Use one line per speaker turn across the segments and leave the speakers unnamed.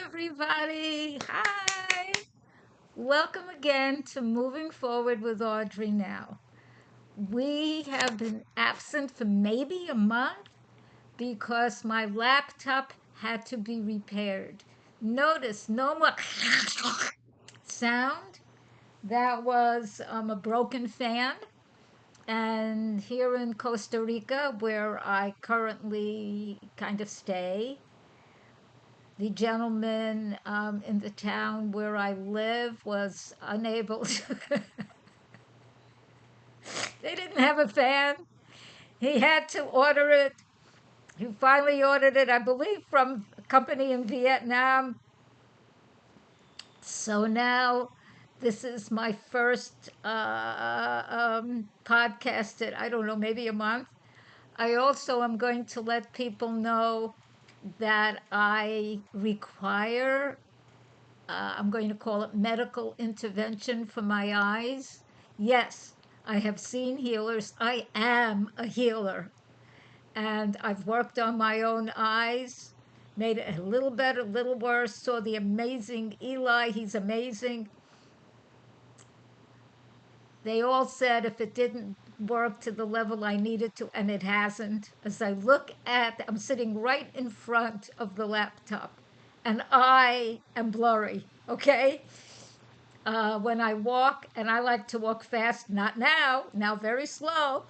everybody. Hi. Welcome again to Moving Forward with Audrey now. We have been absent for maybe a month because my laptop had to be repaired. Notice no more sound. That was a broken fan. And here in Costa Rica, where I currently kind of stay, the gentleman in the town where I live was unable to. They didn't have a fan. He had to order it. He finally ordered it, I believe, from a company in Vietnam. So now this is my first podcast at, I don't know, maybe a month. I also am going to let people know that I require I'm going to call it medical intervention for my eyes. Yes, I have seen healers. I am a healer. And I've worked on my own eyes, made it a little better, a little worse. Saw the amazing Eli. He's amazing. They all said if it didn't work to the level I needed to, and it hasn't. As I look at, I'm sitting right in front of the laptop, and I am blurry, okay? When I walk, and I like to walk fast, not now, now very slow,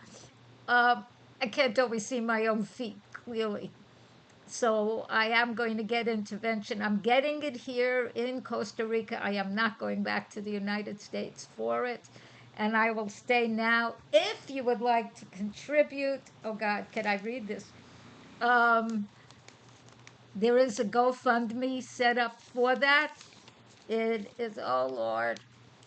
I can't always see my own feet clearly. So I am going to get intervention. I'm getting it here in Costa Rica. I am not going back to the United States for it. And I will stay now. If you would like to contribute, oh God, can I read this? There is a GoFundMe set up for that. It is, oh Lord,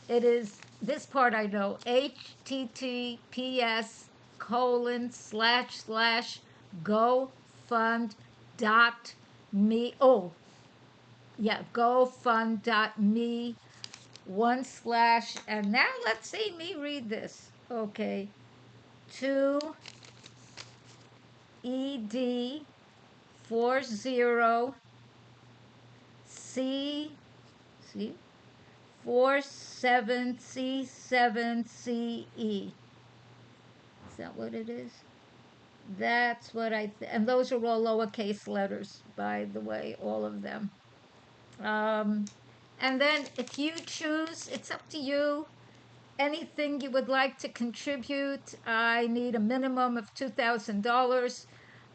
it is, this part I know, https://gofund.me. Oh, yeah, gofund.me / and now let's see me read this. Okay, to ED40 see 47C7CE. Is that what it is? That's what and those are all lowercase letters, by the way, all of them. And then if you choose, it's up to you. Anything you would like to contribute, I need a minimum of $2,000.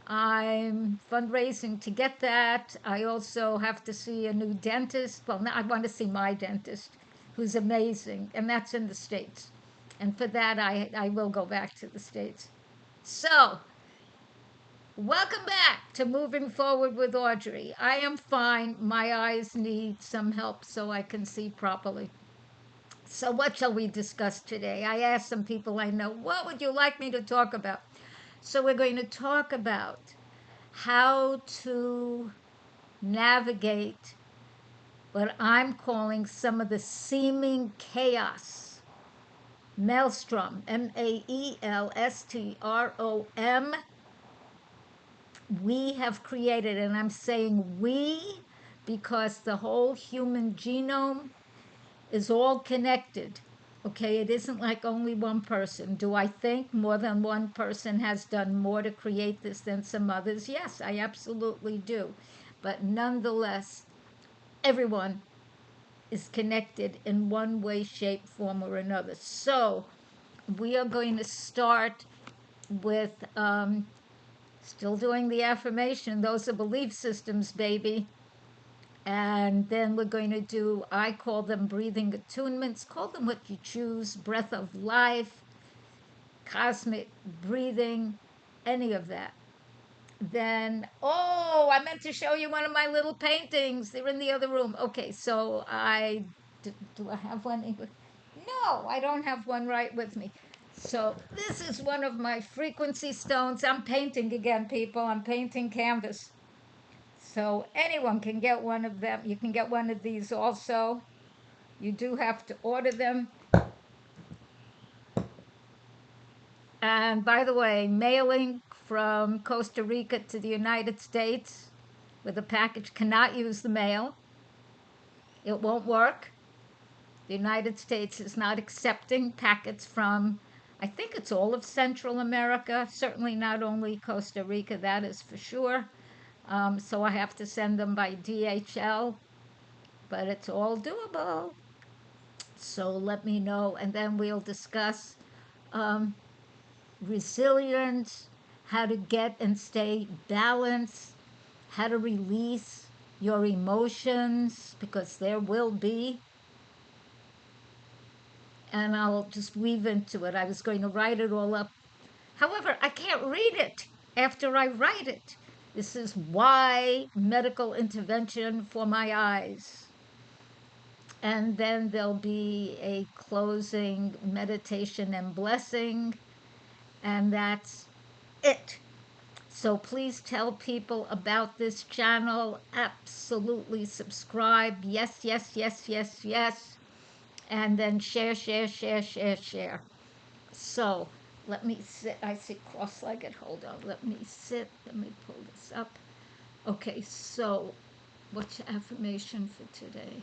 I'm fundraising to get that. I also have to see a new dentist. Well, I want to see my dentist, who's amazing, and that's in the States. And for that, I will go back to the States. So, welcome back to Moving Forward with Audrey. I am fine. My eyes need some help so I can see properly. So, what shall we discuss today? I asked some people I know, what would you like me to talk about? So, we're going to talk about how to navigate what I'm calling some of the seeming chaos, maelstrom, maelstrom, we have created. And I'm saying we because the whole human genome is all connected. Okay, it isn't like only one person. Do I think more than one person has done more to create this than some others? Yes, I absolutely do. But nonetheless, everyone is connected in one way, shape, form, or another. So we are going to start with still doing the affirmation. Those are belief systems, baby. And then we're going to do, I call them breathing attunements. Call them what you choose, breath of life, cosmic breathing, any of that. Then, oh, I meant to show you one of my little paintings. They're in the other room. Okay, so do I have one? No, I don't have one right with me. So this is one of my frequency stones. I'm painting again, people. I'm painting canvas. So anyone can get one of them. You can get one of these also. You do have to order them. And by the way, mailing from Costa Rica to the United States with a package cannot use the mail. It won't work. The United States is not accepting packets from, I think it's all of Central America, certainly not only Costa Rica, that is for sure. So I have to send them by DHL, but it's all doable. So let me know, and then we'll discuss um, resilience, how to get and stay balanced, how to release your emotions, because there will be, and I'll just weave into it. I was going to write it all up. However, I can't read it after I write it. This is why medical intervention for my eyes. And then there'll be a closing meditation and blessing, and that's it. So please tell people about this channel. Absolutely subscribe. Yes, yes, yes, yes, yes. And then share, share, share, share, share. So let me sit. I sit cross-legged. Hold on. Let me sit. Let me pull this up. Okay, so what's your affirmation for today?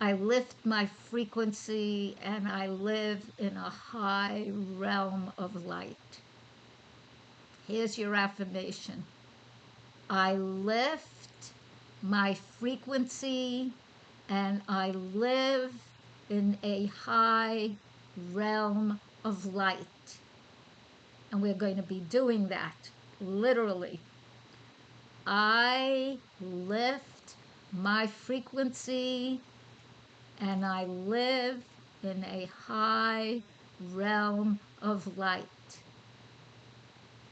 I lift my frequency and I live in a high realm of light. Here's your affirmation. I lift my frequency and I live in a high realm of light. And we're going to be doing that literally. I lift my frequency and I live in a high realm of light.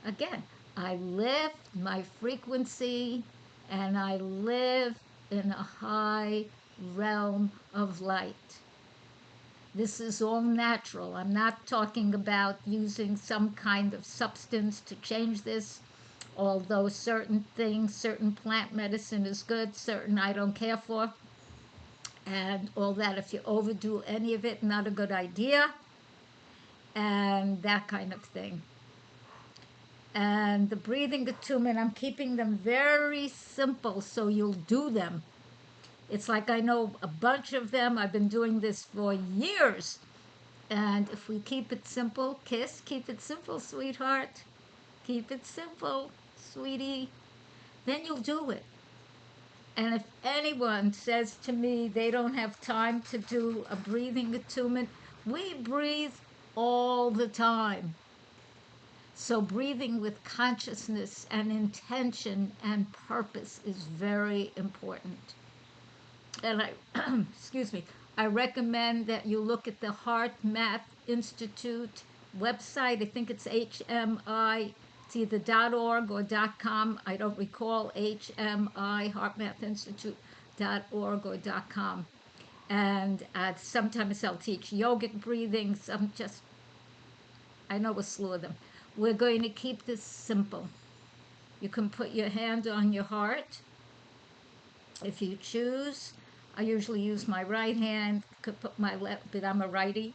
Again, I lift my frequency and I live in a high realm of light. This is all natural. I'm not talking about using some kind of substance to change this, although certain things, certain plant medicine is good, certain I don't care for, and all that. If you overdo any of it, not a good idea, and that kind of thing. And the breathing attunement, I'm keeping them very simple so you'll do them. It's like I know a bunch of them. I've been doing this for years. And if we keep it simple, kiss, keep it simple, sweetheart. Keep it simple, sweetie. Then you'll do it. And if anyone says to me they don't have time to do a breathing attunement, we breathe all the time. So breathing with consciousness and intention and purpose is very important. And I, excuse me, I recommend that you look at the Heart Math Institute website. I think it's HMI, it's either .org or .com. I don't recall. HMI, heartmathinstitute.org or .com. And sometimes I'll teach yogic breathing, some just, I know a slew of them. We're going to keep this simple. You can put your hand on your heart if you choose. I usually use my right hand, could put my left, but I'm a righty.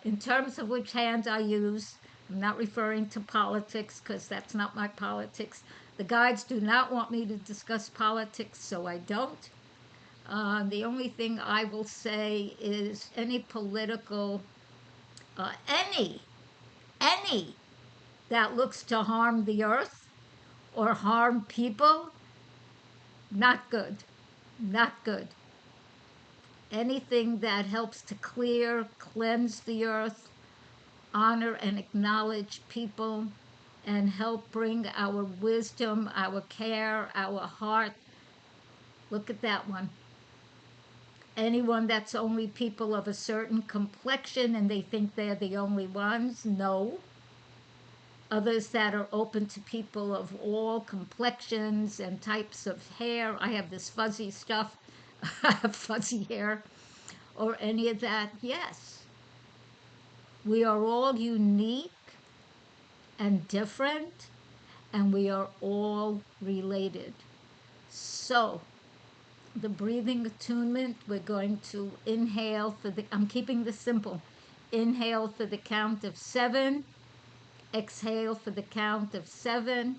In terms of which hand I use, I'm not referring to politics because that's not my politics. The guides do not want me to discuss politics, so I don't. The only thing I will say is any political, any that looks to harm the earth or harm people, not good, not good. Anything that helps to clear, cleanse the earth, honor and acknowledge people, and help bring our wisdom, our care, our heart. Look at that one. Anyone that's only people of a certain complexion and they think they're the only ones, no. Others that are open to people of all complexions and types of hair. I have this fuzzy stuff. I have fuzzy hair. Or any of that, yes. We are all unique and different, and we are all related. So, the breathing attunement, we're going to inhale for the, I'm keeping this simple. Inhale for the count of 7, exhale for the count of 7,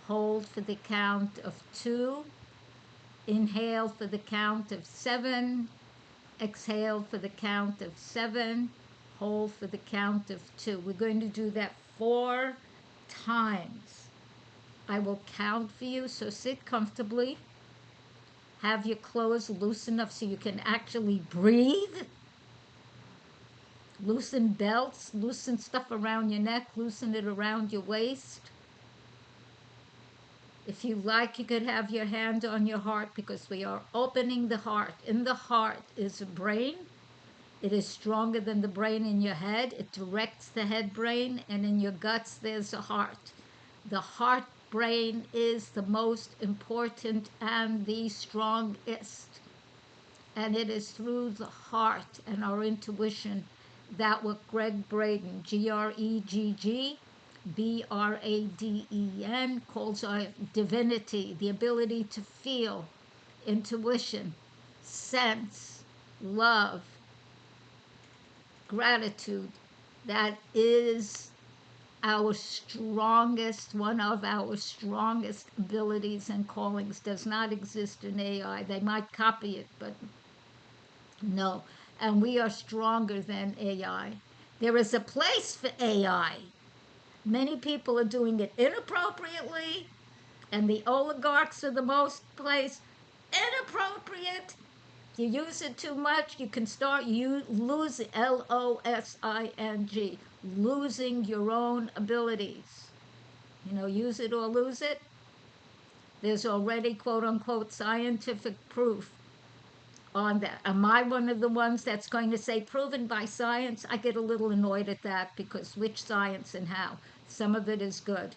hold for the count of 2, Inhale for the count of 7. Exhale for the count of 7. Hold for the count of 2. We're going to do that 4 times. I will count for you, so sit comfortably. Have your clothes loose enough so you can actually breathe. Loosen belts, loosen stuff around your neck, loosen it around your waist. If you like, you could have your hand on your heart, because we are opening the heart. In the heart is a brain. It is stronger than the brain in your head. It directs the head brain, and in your guts there's a heart. The heart brain is the most important and the strongest. And it is through the heart and our intuition that what Greg Braden, Gregbraden, calls our divinity, the ability to feel, intuition, sense, love, gratitude. That is our strongest, one of our strongest abilities and callings. Does not exist in AI. They might copy it, but no. And we are stronger than AI. There is a place for AI. Many people are doing it inappropriately, and the oligarchs are the most place inappropriate. You use it too much, you can start losing, LOSING, losing your own abilities. Use it or lose it. There's already quote unquote scientific proof on that. Am I one of the ones that's going to say proven by science? I get a little annoyed at that, because which science and how? Some of it is good.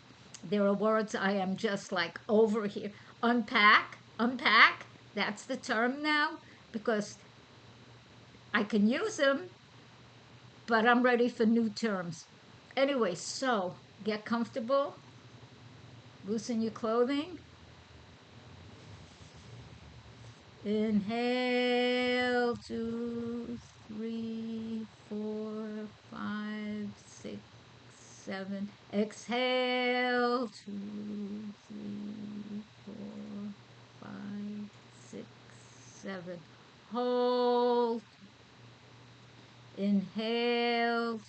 There are words I am just like over here. Unpack, that's the term now, because I can use them, but I'm ready for new terms. Anyway, so get comfortable, loosen your clothing. Inhale, 2, 3, 4, 5, 6, 7. Exhale, 2, 3, 4, 5, 6, 7. Hold. Inhale, 3,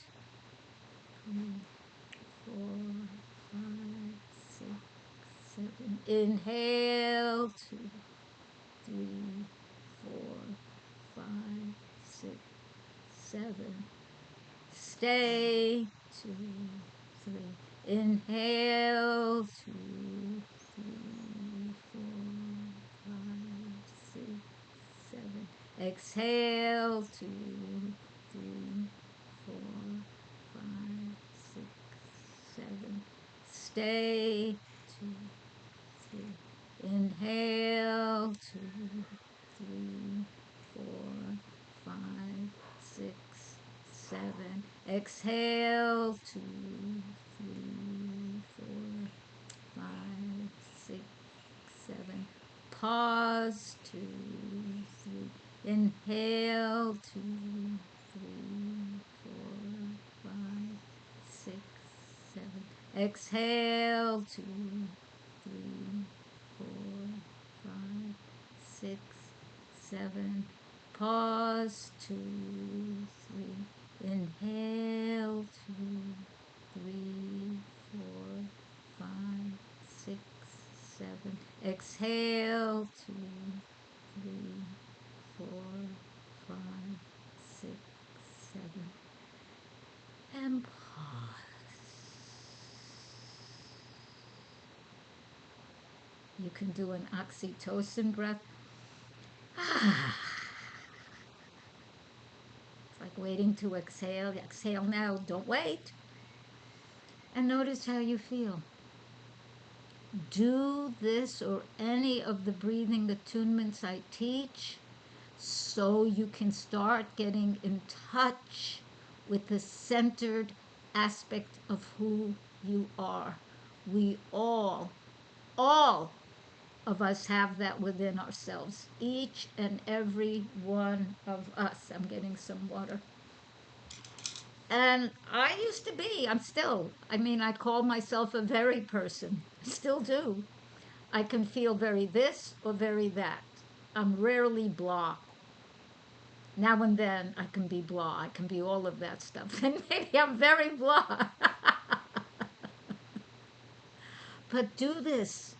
4, 5, 6, 7. Inhale, 2, 3, 4, 5, 6, 7. Stay. 2, 3. Inhale. 2, 3, 4, 5, 6, 7. Exhale. 2, 3, 4, 5, 6, 7. Stay. 2, 3. Inhale, 2, 3, 4, 5, 6, 7. Exhale, 2, 3, 4, 5, 6, 7. Pause, 2, 3. Inhale, 2, 3, 4, 5, 6, 7. Exhale, 2, 3, 4, 5, 6, 7. Pause, 2, 3. Inhale, 2, 3, 4, 5, 6, 7. Exhale, 2, 3, 4, 5, 6, 7. And pause. You can do an oxytocin breath. It's like waiting to exhale. Exhale now, don't wait. And notice how you feel. Do this or any of the breathing attunements I teach so you can start getting in touch with the centered aspect of who you are. We all of us have that within ourselves. Each and every one of us. I'm getting some water. And I used to be, I call myself a very person. I still do. I can feel very this or very that. I'm rarely blah. Now and then I can be blah. I can be all of that stuff. And maybe I'm very blah. But do this.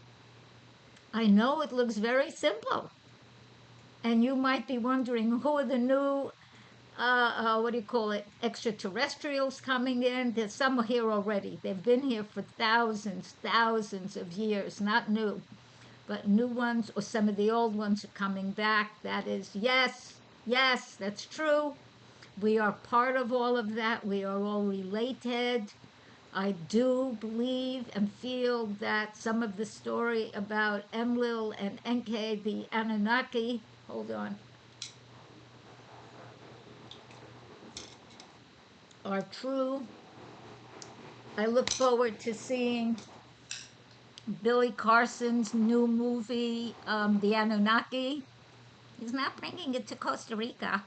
I know it looks very simple. And you might be wondering who are the new, what do you call it, extraterrestrials coming in? There's some here already. They've been here for thousands of years, not new, but new ones, or some of the old ones are coming back. That is, yes, that's true. We are part of all of that. We are all related. I do believe and feel that some of the story about Enlil and Enki, the Anunnaki, hold on, are true. I look forward to seeing Billy Carson's new movie, The Anunnaki. He's not bringing it to Costa Rica.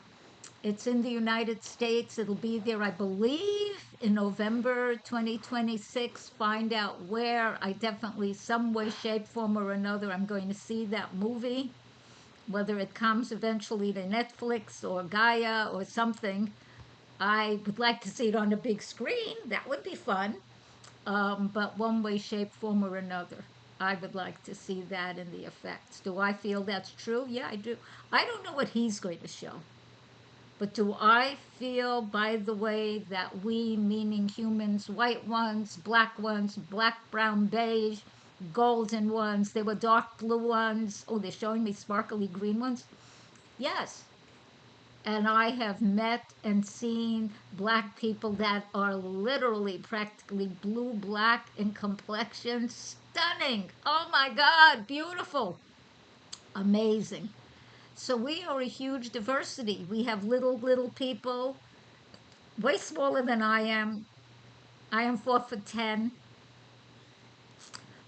It's in the United States. It'll be there, I believe, in November 2026. Find out where. I definitely, some way, shape, form, or another, I'm going to see that movie. Whether it comes eventually to Netflix or Gaia or something, I would like to see it on a big screen. That would be fun. But one way, shape, form, or another, I would like to see that in the effects. Do I feel that's true? Yeah, I do. I don't know what he's going to show. But do I feel, by the way, that we, meaning humans, white ones, black, brown, beige, golden ones, there were dark blue ones. Oh, they're showing me sparkly green ones? Yes. And I have met and seen black people that are literally practically blue black in complexion. Stunning. Oh my God, beautiful. Amazing. So we are a huge diversity. We have little people, way smaller than I am. I am 4'10".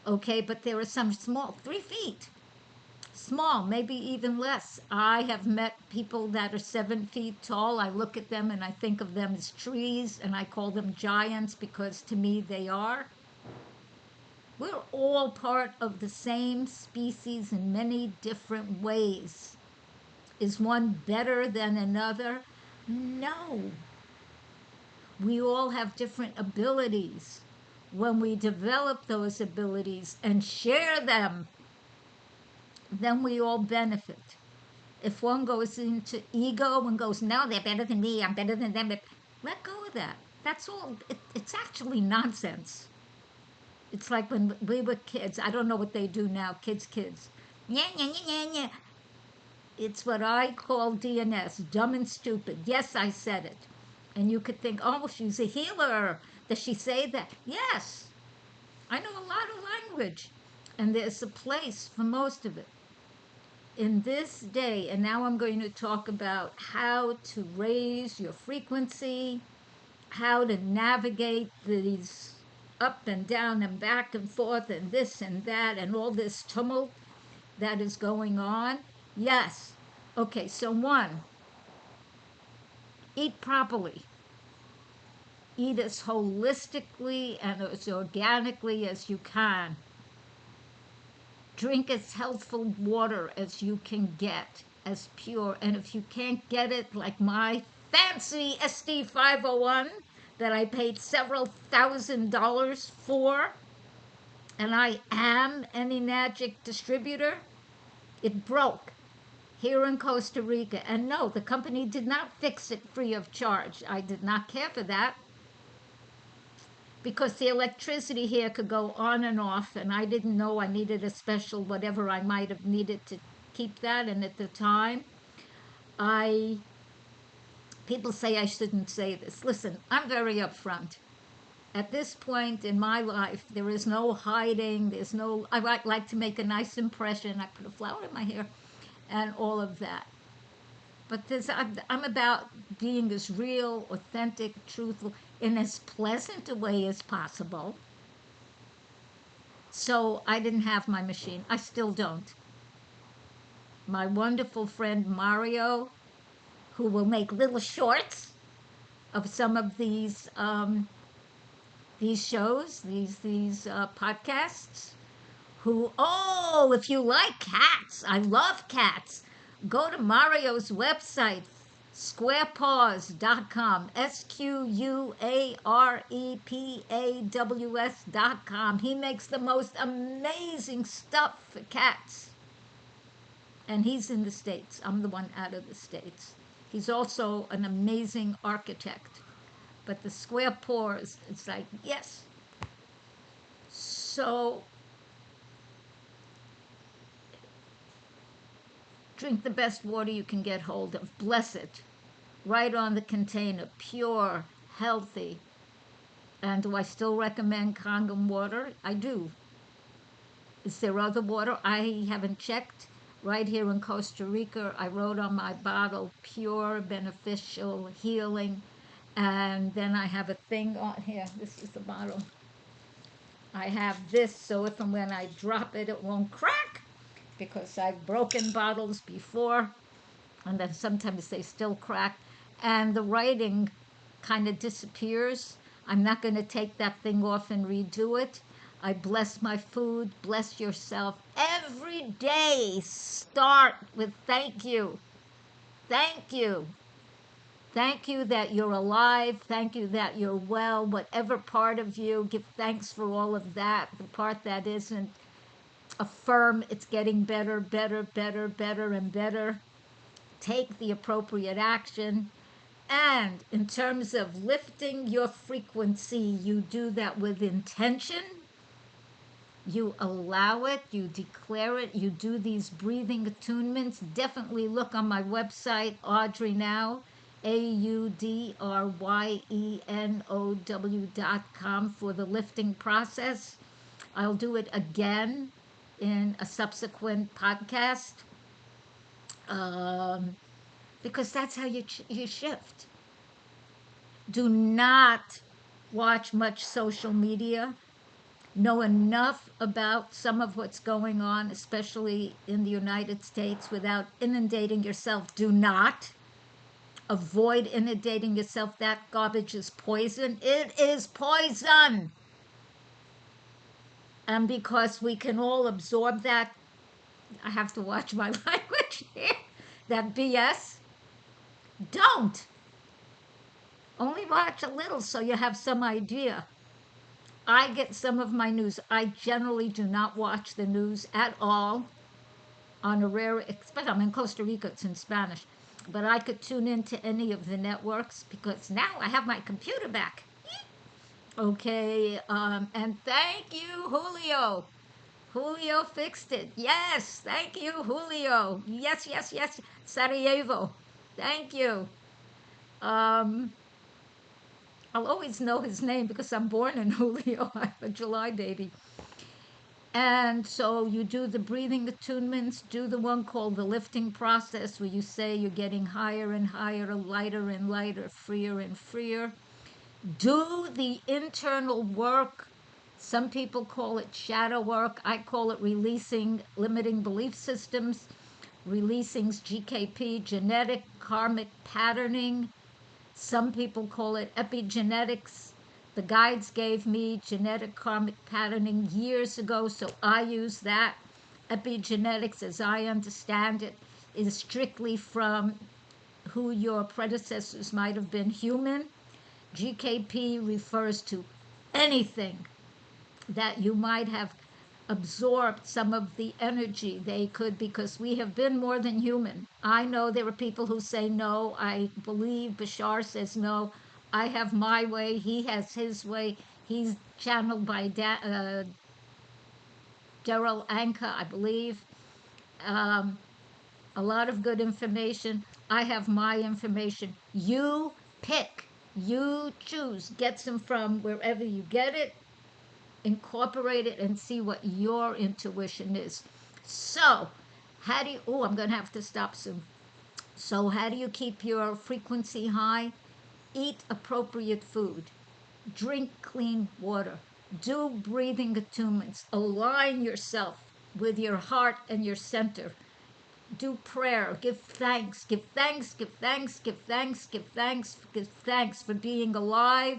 Okay, but there are some small, 3 feet. Small, maybe even less. I have met people that are 7 feet tall. I look at them and I think of them as trees, and I call them giants because to me they are. We're all part of the same species in many different ways. Is one better than another? No. We all have different abilities. When we develop those abilities and share them, then we all benefit. If one goes into ego and goes, no, they're better than me, I'm better than them, let go of that. That's all. It's actually nonsense. It's like when we were kids. I don't know what they do now, kids. Yeah, yeah, yeah, yeah, yeah. It's what I call DNS, dumb and stupid. Yes, I said it. And you could think, oh, she's a healer. Does she say that? Yes. I know a lot of language. And there's a place for most of it. In this day, and now I'm going to talk about how to raise your frequency, how to navigate these up and down and back and forth and this and that and all this tumult that is going on. Yes. Okay, so one, eat properly. Eat as holistically and as organically as you can. Drink as healthful water as you can get, as pure. And if you can't get it, like my fancy SD501 that I paid several $1,000s for, and I am an Enagic distributor, it broke here in Costa Rica. And no, the company did not fix it free of charge. I did not care for that because the electricity here could go on and off, and I didn't know I needed a special whatever I might have needed to keep that. And at the time, people say I shouldn't say this. Listen, I'm very upfront. At this point in my life, there is no hiding. I like to make a nice impression. I put a flower in my hair and all of that. But I'm about being as real, authentic, truthful, in as pleasant a way as possible. So I didn't have my machine. I still don't. My wonderful friend Mario, who will make little shorts of some of these shows, these podcasts, if you like cats, I love cats. Go to Mario's website, squarepaws.com, SQUAREPAWS.com. He makes the most amazing stuff for cats. And he's in the States. I'm the one out of the States. He's also an amazing architect. But the square paws, it's like, yes. So drink the best water you can get hold of. Bless it. Right on the container. Pure, healthy. And do I still recommend Kangen water? I do. Is there other water? I haven't checked. Right here in Costa Rica, I wrote on my bottle, pure, beneficial, healing. And then I have a thing on here. This is the bottle. I have this so if and when I drop it, it won't crack, because I've broken bottles before, and then sometimes they still crack, and the writing kind of disappears. I'm not going to take that thing off and redo it. I bless my food, bless yourself. Every day start with thank you. Thank you. Thank you that you're alive. Thank you that you're well. Whatever part of you, give thanks for all of that. The part that isn't, affirm it's getting better, better, better, better, and better. Take the appropriate action. And in terms of lifting your frequency, you do that with intention. You allow it, you declare it, you do these breathing attunements. Definitely look on my website, AUDRYE now, AUDRYENOW.com for the lifting process. I'll do it again in a subsequent podcast, because that's how you shift. Do not watch much social media. Know enough about some of what's going on, especially in the United States, without inundating yourself. Do not. Avoid inundating yourself. That garbage is poison. It is poison. And because we can all absorb that, I have to watch my language here, that BS, don't. Only watch a little so you have some idea. I get some of my news. I generally do not watch the news at all. On a rare, especially I'm in Costa Rica, it's in Spanish. But I could tune into any of the networks because now I have my computer back. Okay, and thank you, Julio. Julio fixed it. Yes, thank you, Julio. Yes, yes, yes. Sarajevo. Thank you. Um, I'll always know his name because I'm born in Julio. I'm a July baby. And so you do the breathing attunements, do the one called the lifting process, where you say you're getting higher and higher, lighter and lighter, freer and freer. Do the internal work. Some people call it shadow work. I call it releasing limiting belief systems, releasing GKP, genetic karmic patterning. Some people call it epigenetics. The guides gave me genetic karmic patterning years ago, so I use that. Epigenetics, as I understand it, is strictly from who your predecessors might have been human. GKP refers to anything that you might have absorbed some of the energy they could, because we have been more than human. I know there are people who say no. I believe Bashar says no. I have my way. He has his way. He's channeled by Daryl Anka, I believe. A lot of good information. I have my information. You pick. You choose. Get some from wherever you get it. Incorporate it and see what your intuition is. So, how do you, oh, I'm going to have to stop soon. So, how do you keep your frequency high? Eat appropriate food. Drink clean water. Do breathing attunements. Align yourself with your heart and your center. Do prayer. Give thanks. Give thanks. Give thanks. Give thanks. Give thanks. Give thanks for being alive,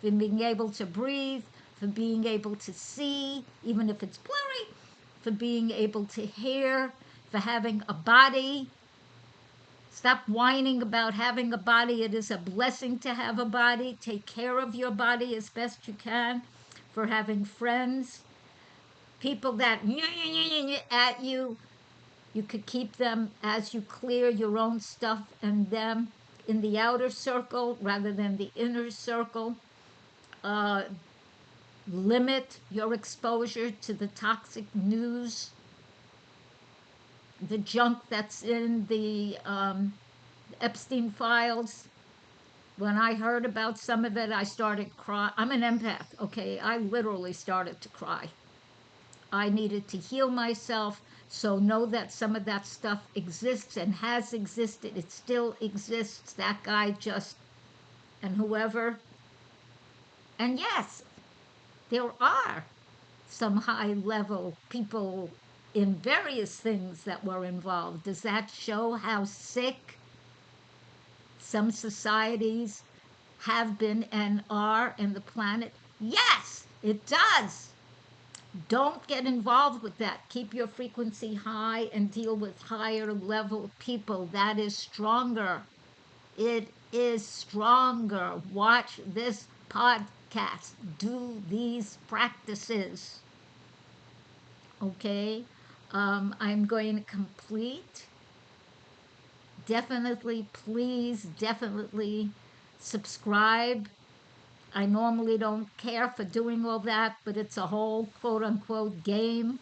for being able to breathe, for being able to see, even if it's blurry, for being able to hear, for having a body, Stop whining about having a body. It is a blessing to have a body. Take care of your body as best you can. For having friends, people that at you, you could keep them as you clear your own stuff and them in the outer circle rather than the inner circle. Uh, Limit your exposure to the toxic news, the junk that's in the Epstein files. When I heard about some of it, I started crying. I'm an empath, okay? I literally started to cry. I needed to heal myself. So know that some of that stuff exists and has existed. It still exists. That guy just, and whoever. And yes, there are some high level people in various things that were involved. Does that show how sick some societies have been and are in the planet? Yes, it does. Don't get involved with that. Keep your frequency high and deal with higher level people. That is stronger. It is stronger. Watch this podcast. Do these practices. Okay? I'm going to complete. Definitely, please, definitely subscribe. I normally don't care for doing all that, but it's a whole quote unquote game.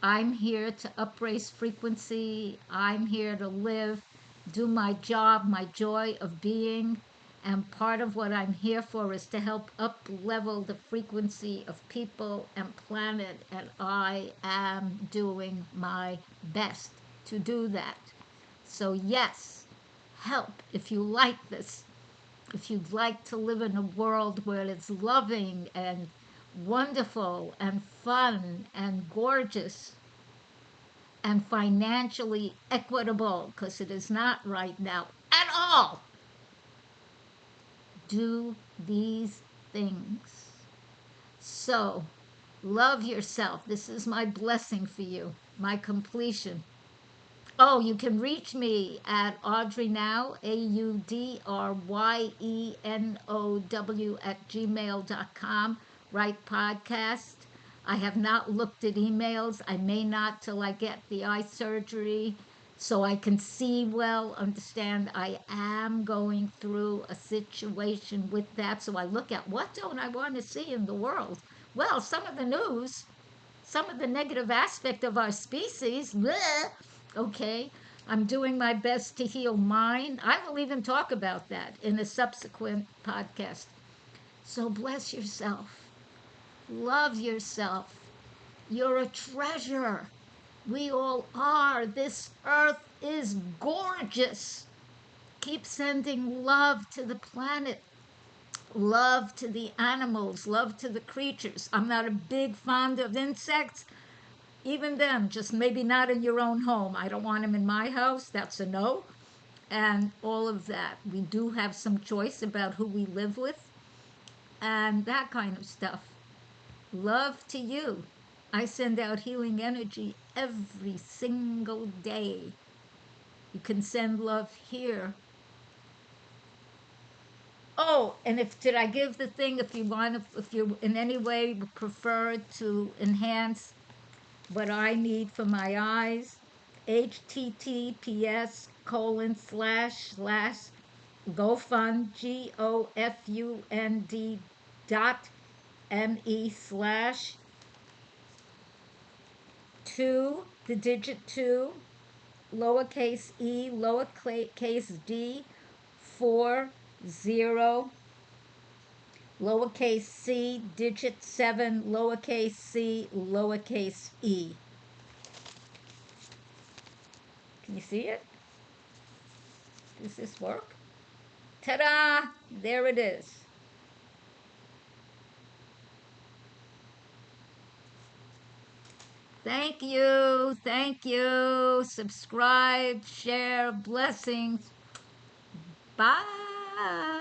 I'm here to upraise frequency. I'm here to live, do my job, my joy of being. And part of what I'm here for is to help up level the frequency of people and planet. And I am doing my best to do that. So, yes, help if you like this. If you'd like to live in a world where it's loving and wonderful and fun and gorgeous and financially equitable, because it is not right now at all, do these things. So, love yourself. This is my blessing for you, my completion. Oh, you can reach me at Audrey Now, AUDRYENOW @gmail.com. Write podcast. I have not looked at emails. I may not till I get the eye surgery so I can see well, understand I am going through a situation with that. So I look at what don't I want to see in the world? Well, some of the news, some of the negative aspect of our species, bleh, okay, I'm doing my best to heal mine. I will even talk about that in a subsequent podcast. So bless yourself. Love yourself. You're a treasure. We all are. This earth is gorgeous. Keep sending love to the planet, love to the animals, love to the creatures. I'm not a big fond of insects. Even them, just maybe not in your own home. I don't want them in my house. That's a no. And all of that. We do have some choice about who we live with and that kind of stuff. Love to you. I send out healing energy every single day. You can send love here. Oh, and if did I give the thing if you want to, if you in any way prefer to enhance what I need for my eyes, https://gofund GOFUND.me/2 the digit 2 lowercase e lowercase d 40 lowercase c digit 7 lowercase c lowercase e. Can you see it? Does this work? Ta-da! There it is. Thank you. Thank you. Subscribe, share, blessings. Bye.